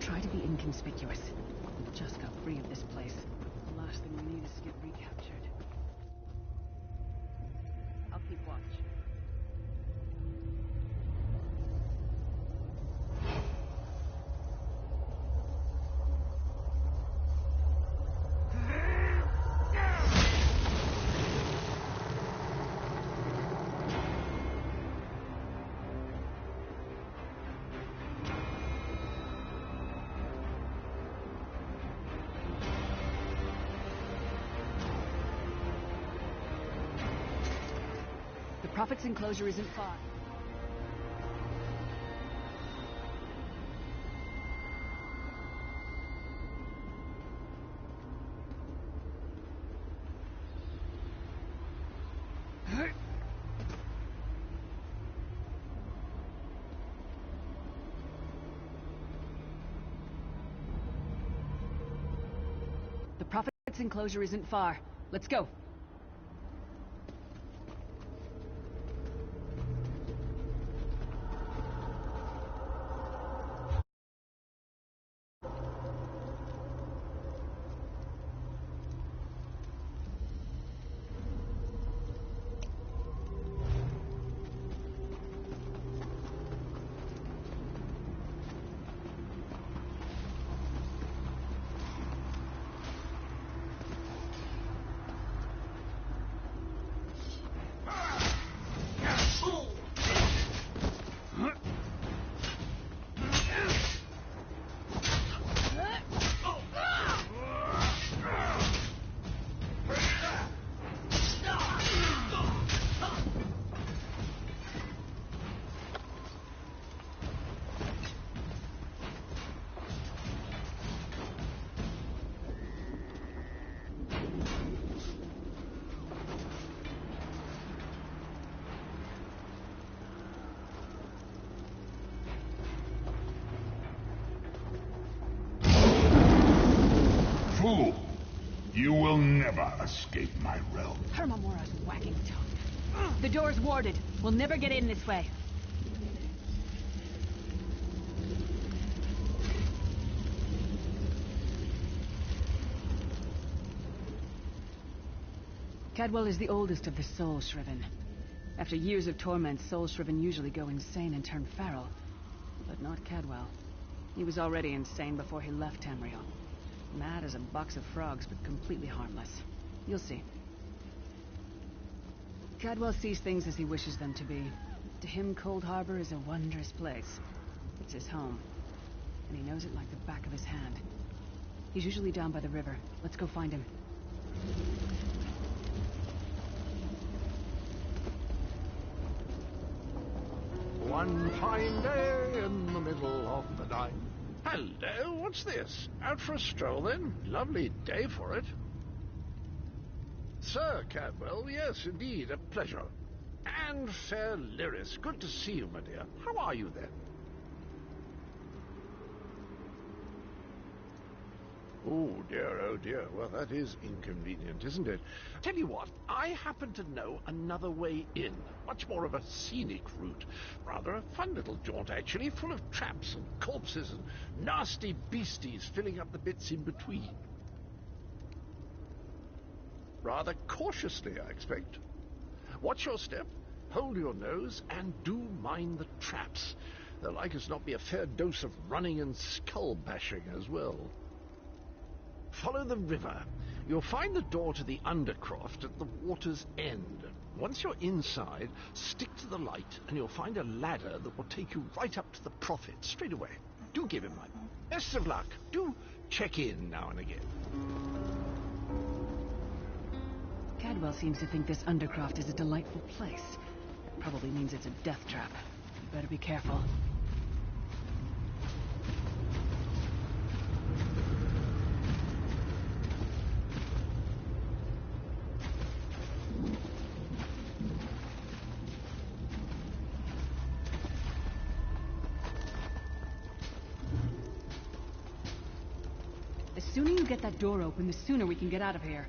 Try to be inconspicuous. We just got free of this place. The last thing we need is to get recaptured. I'll keep watch. The Prophet's enclosure isn't far. The Prophet's enclosure isn't far. Let's go. Fool! You will never escape my realm. Hermamora's wagging tongue. The door's warded. We'll never get in this way. Cadwell is the oldest of the Soul Shriven. After years of torment, Soul Shriven usually go insane and turn feral. But not Cadwell. He was already insane before he left Tamriel. Mad as a box of frogs, but completely harmless. You'll see. Cadwell sees things as he wishes them to be. To him, Cold Harbor is a wondrous place. It's his home. And he knows it like the back of his hand. He's usually down by the river. Let's go find him. One fine day in the middle of the night. Hello, what's this? Out for a stroll, then? Lovely day for it. Sir Cadwell, yes, indeed, a pleasure. And fair Lyris, good to see you, my dear. How are you, then? Oh, dear. Well, that is inconvenient, isn't it? Tell you what, I happen to know another way in. Much more of a scenic route. Rather a fun little jaunt, actually, full of traps and corpses and nasty beasties filling up the bits in between. Rather cautiously, I expect. Watch your step, hold your nose, and do mind the traps. There'll like as not be a fair dose of running and skull-bashing as well. Follow the river. You'll find the door to the Undercroft at the water's end. Once you're inside, stick to the light, and you'll find a ladder that will take you right up to the Prophet straight away. Do give him my best of luck. Do check in now and again. Cadwell seems to think this Undercroft is a delightful place. It probably means it's a death trap. You better be careful. The sooner you get that door open, the sooner we can get out of here.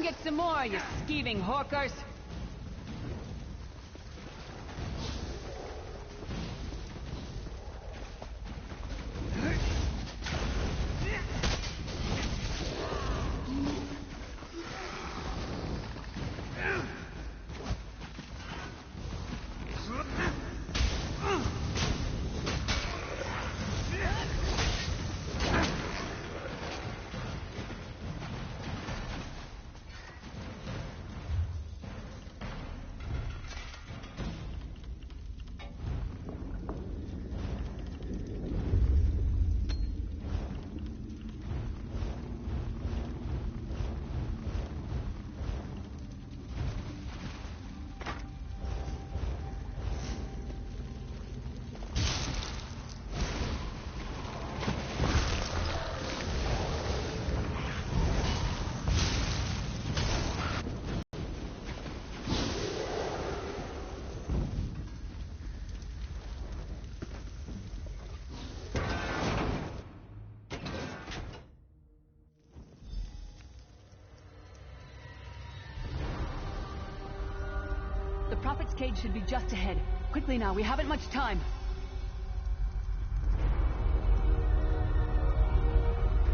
get some more, you skeeving hawkers! The Prophet's cage should be just ahead. Quickly now, we haven't much time.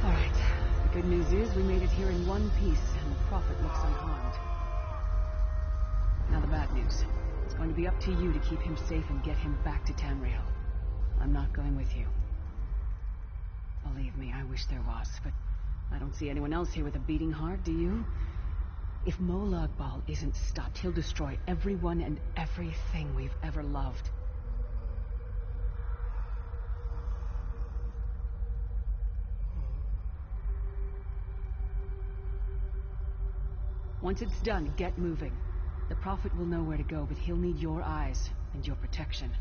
All right. The good news is we made it here in one piece, and the Prophet looks unharmed. Now the bad news. It's going to be up to you to keep him safe and get him back to Tamriel. I'm not going with you. Believe me, I wish there was, but I don't see anyone else here with a beating heart, do you? If Molag Bal isn't stopped, he'll destroy everyone and everything we've ever loved. Once it's done, get moving. The Prophet will know where to go, but he'll need your eyes and your protection.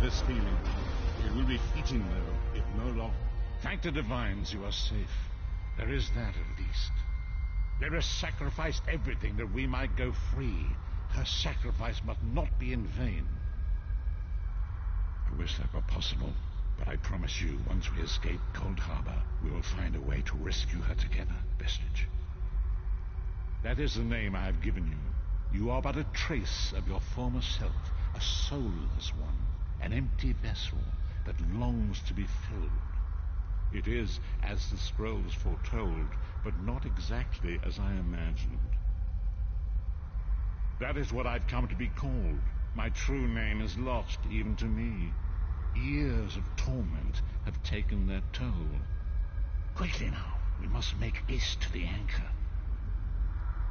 This feeling. It will be fleeting, though, if no long. Thank the divines you are safe. There is that, at least. Lyris sacrificed everything that we might go free. Her sacrifice must not be in vain. I wish that were possible, but I promise you, once we escape Cold Harbor, we will find a way to rescue her together, Vestige. That is the name I have given you. You are but a trace of your former self, a soulless one. An empty vessel that longs to be filled. It is as the scrolls foretold, but not exactly as I imagined. That is what I've come to be called. My true name is lost even to me. Years of torment have taken their toll. Quickly now, we must make haste to the anchor.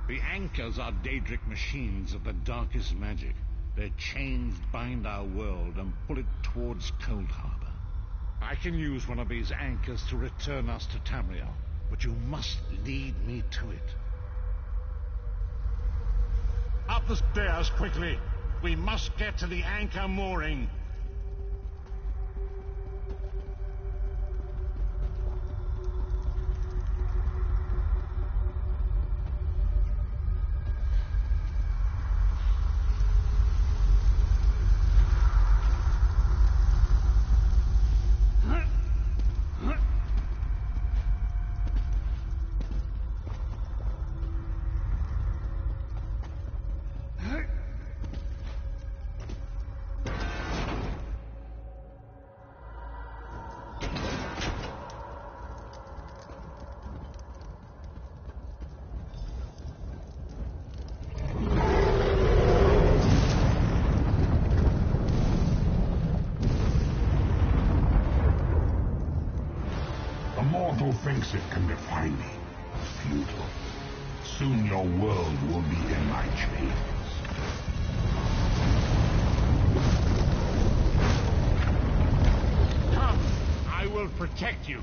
The anchors are Daedric machines of the darkest magic. Their chains bind our world and pull it towards Cold Harbor. I can use one of these anchors to return us to Tamriel, but you must lead me to it. Up the stairs, quickly! We must get to the anchor mooring. Mortal thinks it can defy me. Futile. Soon your world will be in my chains. Come, I will protect you.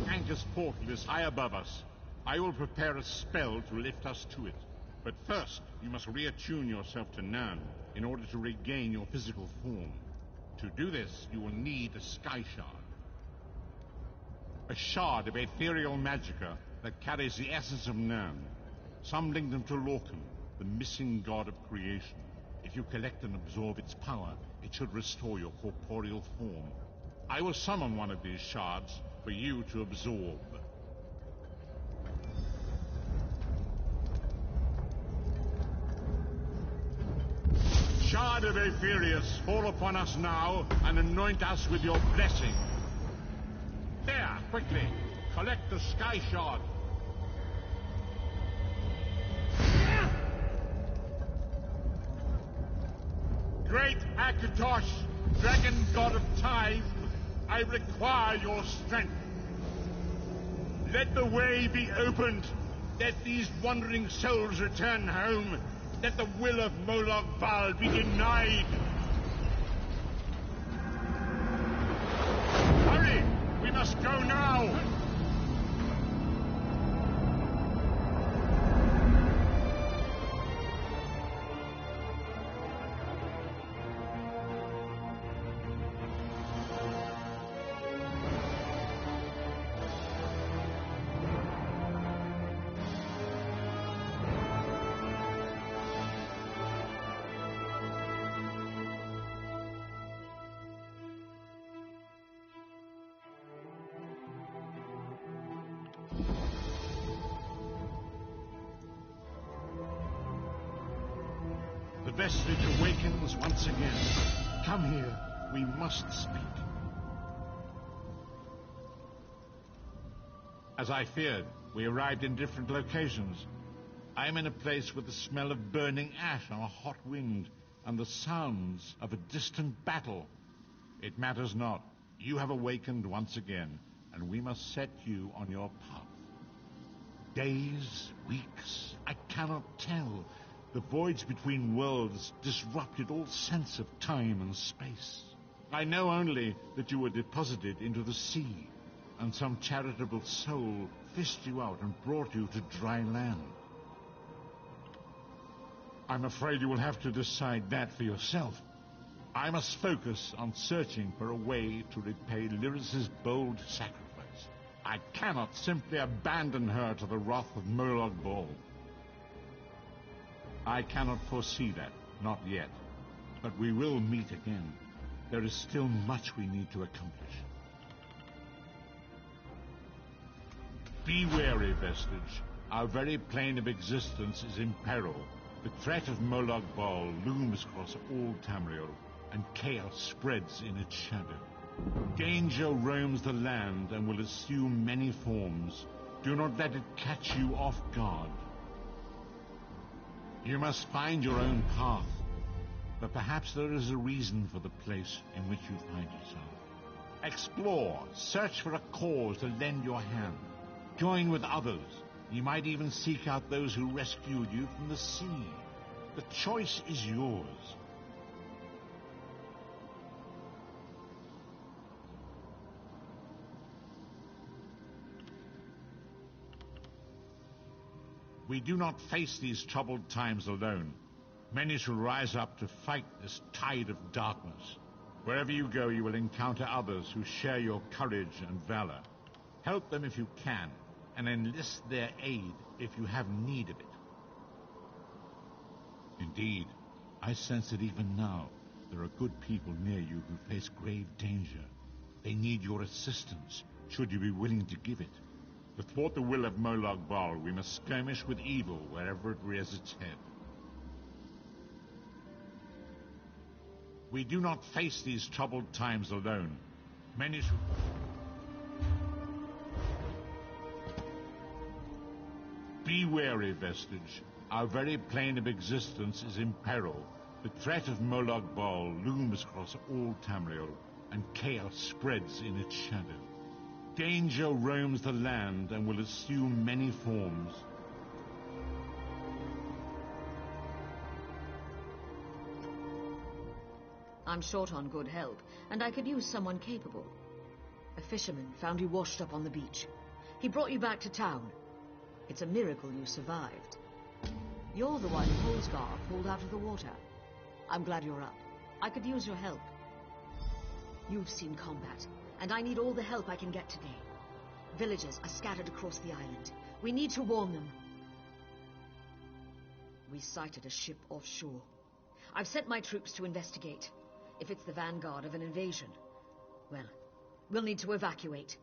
Anchor's portal is high above us. I will prepare a spell to lift us to it. But first, you must reattune yourself to Nirn in order to regain your physical form. To do this, you will need a Sky Shard. A shard of ethereal magicka that carries the essence of Nirn. Some link them to Lorcan, the missing god of creation. If you collect and absorb its power, it should restore your corporeal form. I will summon one of these shards for you to absorb. Shard of Aetherius, fall upon us now and anoint us with your blessing. There, quickly, collect the Sky Shard. Great Akatosh, dragon god of time, I require your strength. Let the way be opened. Let these wandering souls return home. Let the will of Molag Bal be denied. Hurry! We must go now! The vestige awakens once again. Come here. We must speak. As I feared, we arrived in different locations. I am in a place with the smell of burning ash on a hot wind and the sounds of a distant battle. It matters not. You have awakened once again, and we must set you on your path. Days, weeks, I cannot tell. The voids between worlds disrupted all sense of time and space. I know only that you were deposited into the sea, and some charitable soul fished you out and brought you to dry land. I'm afraid you will have to decide that for yourself. I must focus on searching for a way to repay Lyris's bold sacrifice. I cannot simply abandon her to the wrath of Molag Bal. I cannot foresee that, not yet. But we will meet again. There is still much we need to accomplish. Be wary, Vestige. Our very plane of existence is in peril. The threat of Molag Bal looms across all Tamriel, and chaos spreads in its shadow. Danger roams the land and will assume many forms. Do not let it catch you off guard. You must find your own path, but perhaps there is a reason for the place in which you find yourself. Explore, search for a cause to lend your hand. Join with others. You might even seek out those who rescued you from the sea. The choice is yours. We do not face these troubled times alone. Many shall rise up to fight this tide of darkness. Wherever you go, you will encounter others who share your courage and valor. Help them if you can, and enlist their aid if you have need of it. Indeed, I sense that even now, there are good people near you who face grave danger. They need your assistance, should you be willing to give it. To thwart the will of Molag Bal, we must skirmish with evil wherever it rears its head. We do not face these troubled times alone. Many shall... Be wary, Vestige. Our very plane of existence is in peril. The threat of Molag Bal looms across all Tamriel, and chaos spreads in its shadow. Danger roams the land and will assume many forms. I'm short on good help, and I could use someone capable. A fisherman found you washed up on the beach. He brought you back to town. It's a miracle you survived. You're the one Holsgar pulled out of the water. I'm glad you're up. I could use your help. You've seen combat, and I need all the help I can get today. Villagers are scattered across the island. We need to warn them. We sighted a ship offshore. I've sent my troops to investigate. If it's the vanguard of an invasion, well, we'll need to evacuate.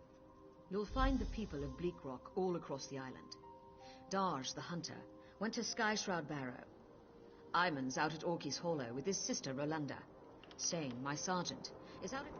You'll find the people of Bleakrock all across the island. Darj, the hunter, went to Skyshroud Barrow. Iman's out at Orky's Hollow with his sister Rolanda. Sane, my sergeant, is out at...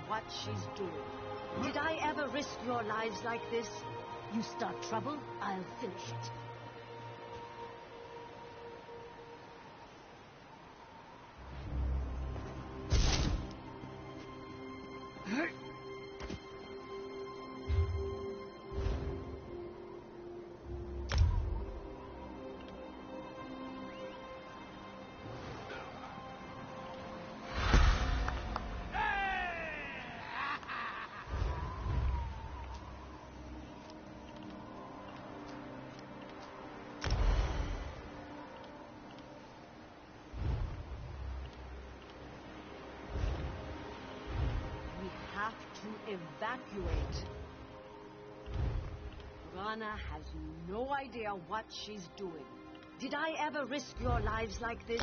What she's doing. Did I ever risk your lives like this? You start trouble, I'll finish it. To evacuate. Rana has no idea what she's doing. Did I ever risk your lives like this?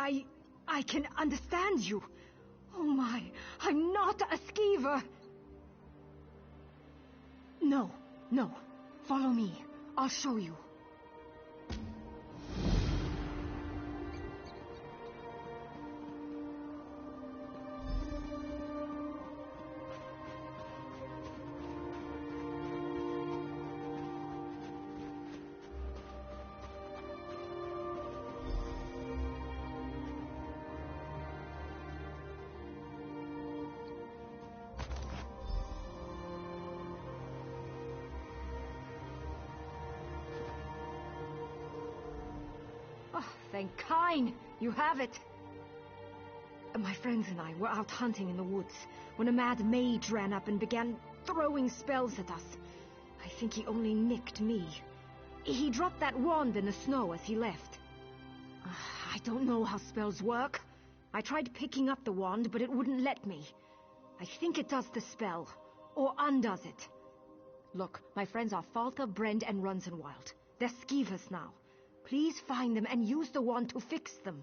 I can understand you. Oh my, I'm not a skeever. No. Follow me. I'll show you. Oh, thank Kine! You have it! My friends and I were out hunting in the woods when a mad mage ran up and began throwing spells at us. I think he only nicked me. He dropped that wand in the snow as he left. I don't know how spells work. I tried picking up the wand, but it wouldn't let me. I think it does the spell, or undoes it. Look, my friends are Falta, Brend, and Runzenwild. They're skeevers now. Please find them and use the wand to fix them.